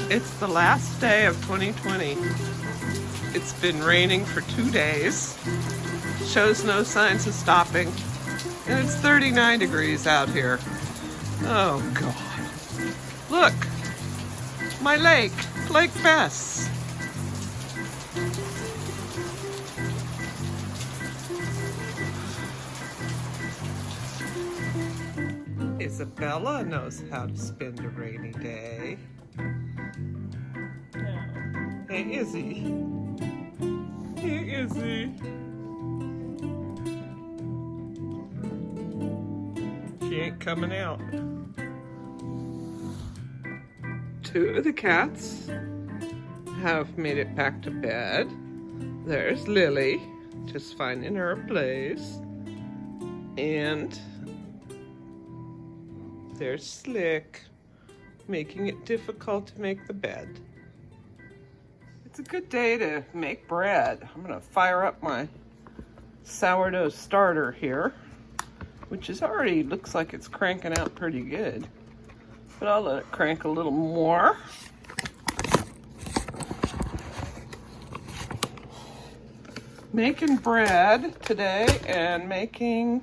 It's the last day of 2020. It's been raining for 2 days. Shows no signs of stopping. And it's 39 degrees out here. Oh God. Look, my lake, Lake Bess. Isabella knows how to spend a rainy day. Hey, Izzy. Hey, Izzy. She ain't coming out. 2 of the cats have made it back to bed. There's Lily, just finding her place. And there's Slick, making it difficult to make the bed. It's a good day to make bread. I'm gonna fire up my sourdough starter here, which is already looks like it's cranking out pretty good. But I'll let it crank a little more. Making bread today and making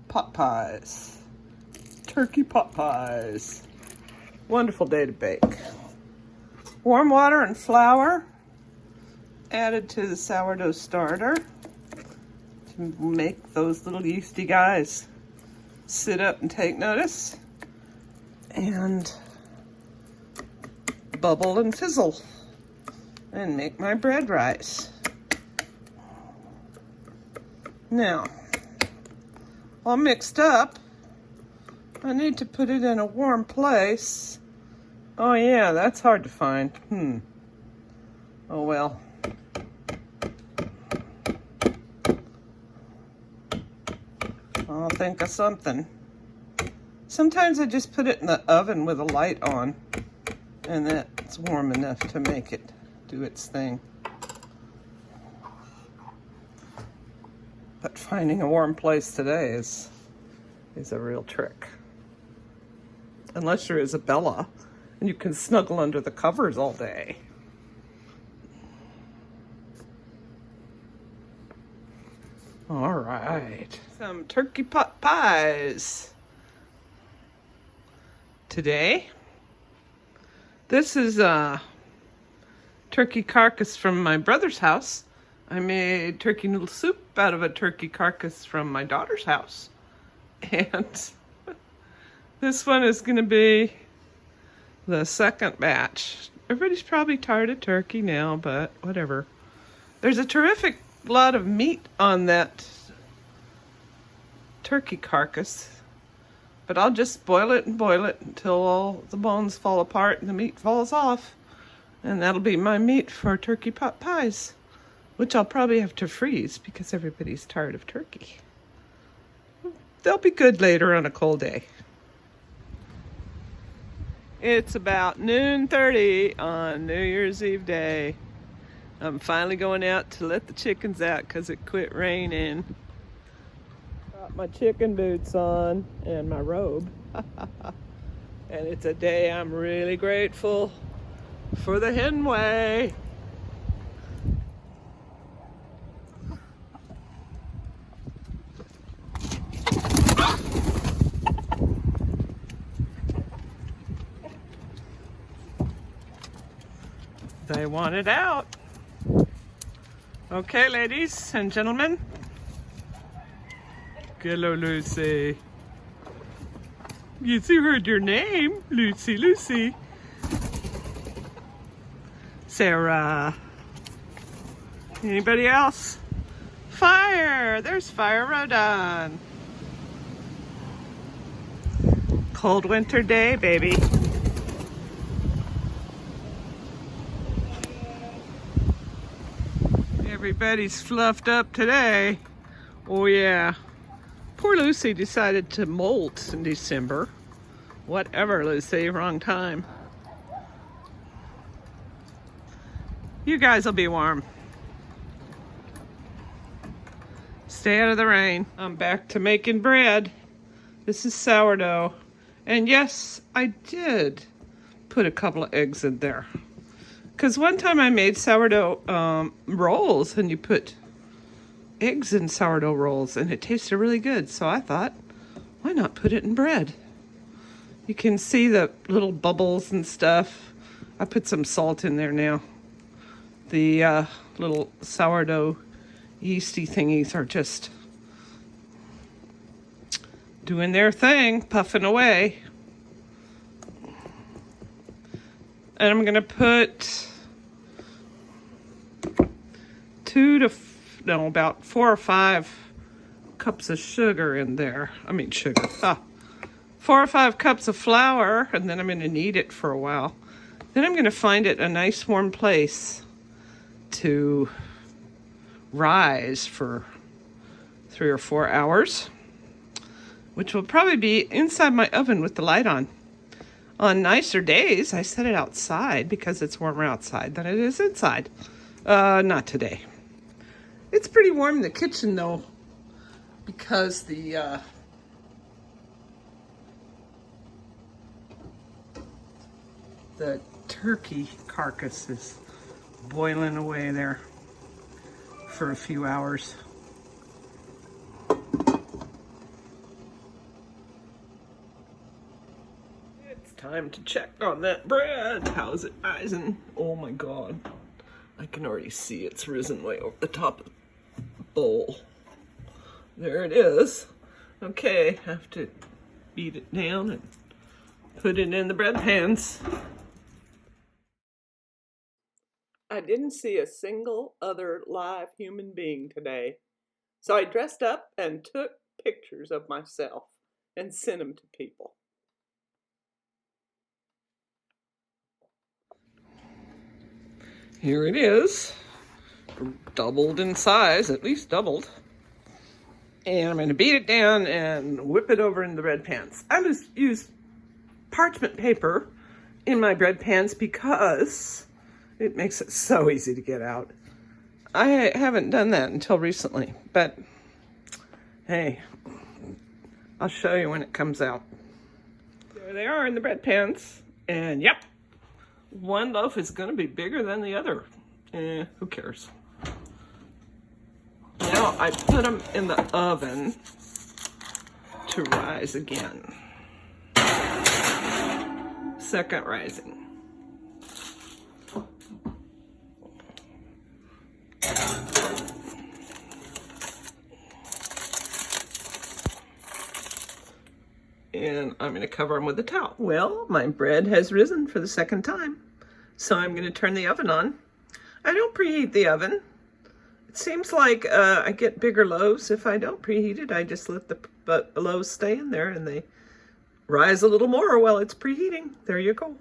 pot pies. Turkey pot pies. Wonderful day to bake. Warm water and flour added to the sourdough starter to make those little yeasty guys sit up and take notice and bubble and fizzle and make my bread rise. Now, all mixed up, I need to put it in a warm place. Oh yeah, that's hard to find. Oh well. I'll think of something. Sometimes I just put it in the oven with a light on, and that's warm enough to make it do its thing. But finding a warm place today is a real trick. Unless you're Isabella and you can snuggle under the covers all day. All right, some turkey pot pies today. This is turkey carcass from my brother's house. I made turkey noodle soup out of a turkey carcass from my daughter's house. And this one is going to be the second batch. Everybody's probably tired of turkey now, but whatever. There's a terrific lot of meat on that turkey carcass, but I'll just boil it until all the bones fall apart and the meat falls off, and that'll be my meat for turkey pot pies, which I'll probably have to freeze because everybody's tired of turkey. They'll be good later on a cold day. It's about noon 30 on New Year's Eve day. I'm finally going out to let the chickens out because it quit raining. Got my chicken boots on and my robe. And it's a day I'm really grateful for the henway. They want it out. Okay, ladies and gentlemen. Hello, Lucy. Yes, you heard your name. Lucy, Lucy. Sarah. Anybody else? Fire! There's Fire Rodon. Cold winter day, baby. Everybody's fluffed up today. Oh yeah. Poor Lucy decided to molt in December. Whatever, Lucy, wrong time. You guys will be warm. Stay out of the rain. I'm back to making bread. This is sourdough. And yes, I did put a couple of eggs in there. Because one time I made sourdough rolls, and you put eggs in sourdough rolls, and it tasted really good. So I thought, why not put it in bread? You can see the little bubbles and stuff. I put some salt in there now. The little sourdough yeasty thingies are just doing their thing, puffing away. And I'm gonna put about 4 or 5 cups of sugar in there. I mean sugar. 4 or 5 cups of flour, and then I'm gonna knead it for a while. Then I'm gonna find it a nice warm place to rise for 3 or 4 hours, which will probably be inside my oven with the light on. On nicer days, I set it outside because it's warmer outside than it is inside. Not today. It's pretty warm in the kitchen though, because the turkey carcass is boiling away there for a few hours. It's time to check on that bread. How's it rising? Oh my God. I can already see it's risen way over the top of the bowl. There it is. Okay, have to beat it down and put it in the bread pans. I didn't see a single other live human being today, so I dressed up and took pictures of myself and sent them to people. Here it is, doubled in size, at least doubled. And I'm going to beat it down and whip it over in the bread pans. I just use parchment paper in my bread pans because it makes it so easy to get out. I haven't done that until recently, but hey, I'll show you when it comes out. There they are in the bread pans, and yep, one loaf is going to be bigger than the other. Who cares? Now I put them in the oven to rise again. Second rising. And I'm going to cover them with a towel. Well, my bread has risen for the second time, so I'm going to turn the oven on. I don't preheat the oven. It seems like I get bigger loaves if I don't preheat it. I just let the loaves stay in there and they rise a little more while it's preheating. There you go.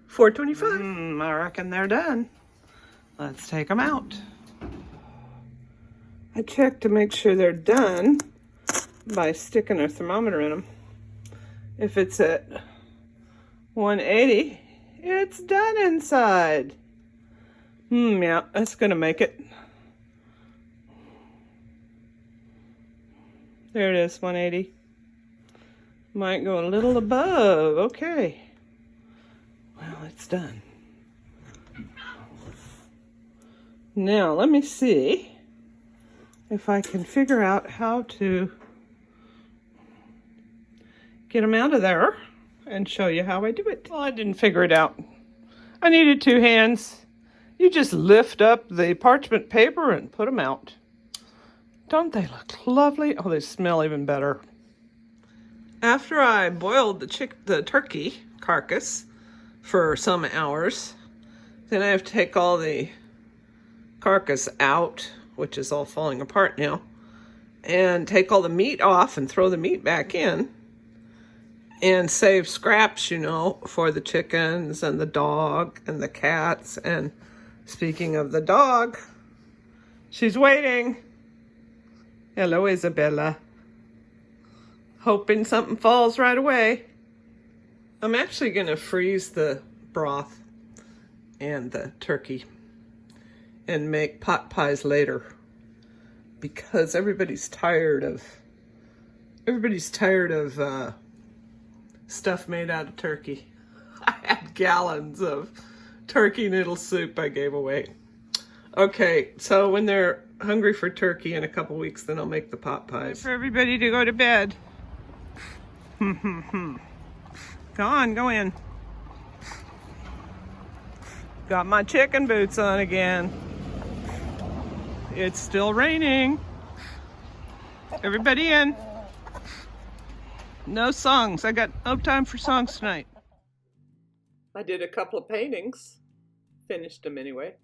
425. I reckon they're done. Let's take them out. I check to make sure they're done by sticking a thermometer in them. If it's at 180, it's done inside. Yeah, that's gonna make it. There it is, 180. Might go a little above. Okay. Well, it's done. Now, let me see if I can figure out how to get them out of there and show you how I do it. Well, I didn't figure it out. I needed 2 hands. You just lift up the parchment paper and put them out. Don't they look lovely? Oh, they smell even better. After I boiled the turkey carcass for some hours, then I have to take all the carcass out, which is all falling apart now, and take all the meat off and throw the meat back in and save scraps, you know, for the chickens and the dog and the cats. And speaking of the dog, she's waiting. Hello, Isabella. Hoping something falls right away. I'm actually going to freeze the broth and the turkey and make pot pies later because everybody's tired of stuff made out of turkey. I had gallons of turkey noodle soup I gave away. Okay, so when they're hungry for turkey in a couple weeks, then I'll make the pot pies. For everybody to go to bed. Go on, go in. Got my chicken boots on again. It's still raining. Everybody in. No songs. I got no time for songs tonight. I did a couple of paintings. Finished them anyway.